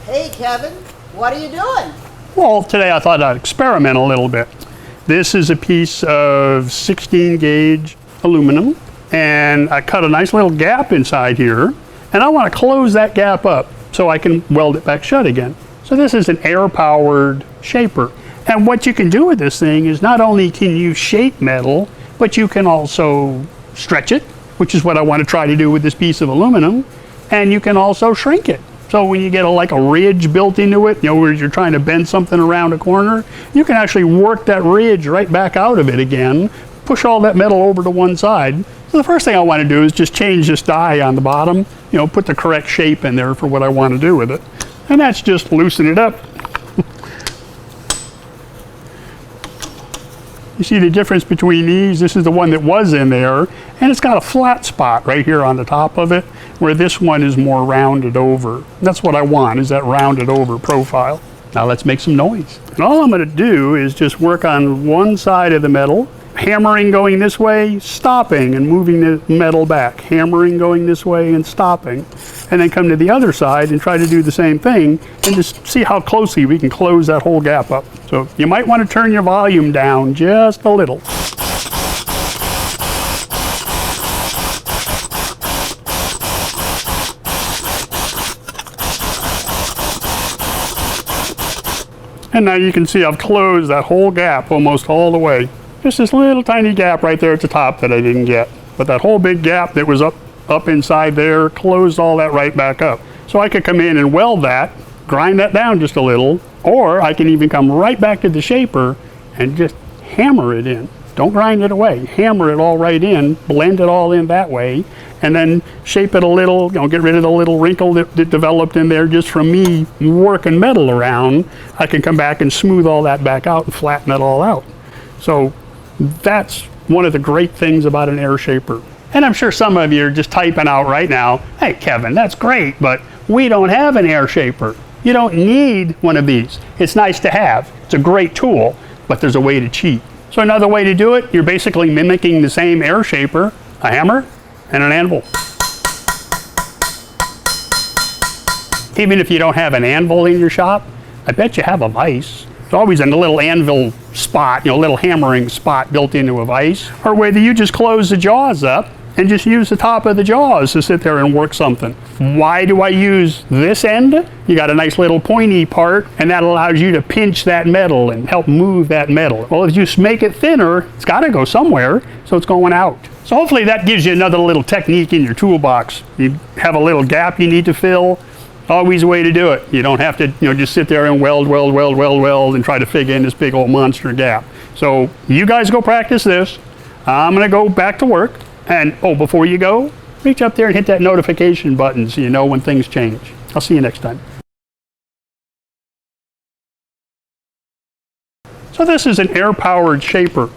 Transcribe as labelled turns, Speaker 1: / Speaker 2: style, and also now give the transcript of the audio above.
Speaker 1: Hey Kevin, what are you doing?
Speaker 2: Well, today I thought I'd experiment a little bit. This is a piece of 16 gauge aluminum, and I cut a nice little gap inside here, and I want to close that gap up so I can weld it back shut again. So this is an air-powered shaper. And what you can do with this thing is not only can you shape metal, but you can also stretch it, which is what I want to try to do with this piece of aluminum, and you can also shrink it. So when you get like a ridge built into it, where you're trying to bend something around a corner, you can actually work that ridge right back out of it again, push all that metal over to one side. So the first thing I want to do is just change this die on the bottom, put the correct shape in there for what I want to do with it. And that's just loosen it up. You see the difference between these? This is the one that was in there, and it's got a flat spot right here on the top of it, where this one is more rounded over. That's what I want, is that rounded over profile. Now let's make some noise. And all I'm going to do is just work on one side of the metal, hammering going this way, stopping and moving the metal back, hammering going this way and stopping, and then come to the other side and try to do the same thing and just see how closely we can close that whole gap up. So you might want to turn your volume down just a little. And now you can see I've closed that whole gap almost all the way. Just this little tiny gap right there at the top that I didn't get. But that whole big gap that was up inside there closed all that right back up. So I could come in and weld that, grind that down just a little, or I can even come right back to the shaper and just hammer it in. Don't grind it away. Hammer it all right in, blend it all in that way, and then shape it a little, get rid of the little wrinkle that developed in there just from me working metal around. I can come back and smooth all that back out and flatten it all out. So that's one of the great things about an air shaper. And I'm sure some of you are just typing out right now, hey Kevin, that's great, but we don't have an air shaper. You don't need one of these. It's nice to have. It's a great tool, but there's a way to cheat. So another way to do it, you're basically mimicking the same air shaper, a hammer and an anvil. Even if you don't have an anvil in your shop, I bet you have a vise. There's always a little anvil spot, a little hammering spot built into a vise. Or whether you just close the jaws up and just use the top of the jaws to sit there and work something. Why do I use this end? You got a nice little pointy part, and that allows you to pinch that metal and help move that metal. Well, if you make it thinner, it's got to go somewhere, so it's going out. So hopefully that gives you another little technique in your toolbox. You have a little gap you need to fill, always a way to do it. You don't have to just sit there and weld and try to figure in this big old monster gap. So you guys go practice this. I'm going to go back to work. And before you go, reach up there and hit that notification button so you know when things change. I'll see you next time. So this is an air-powered shaper,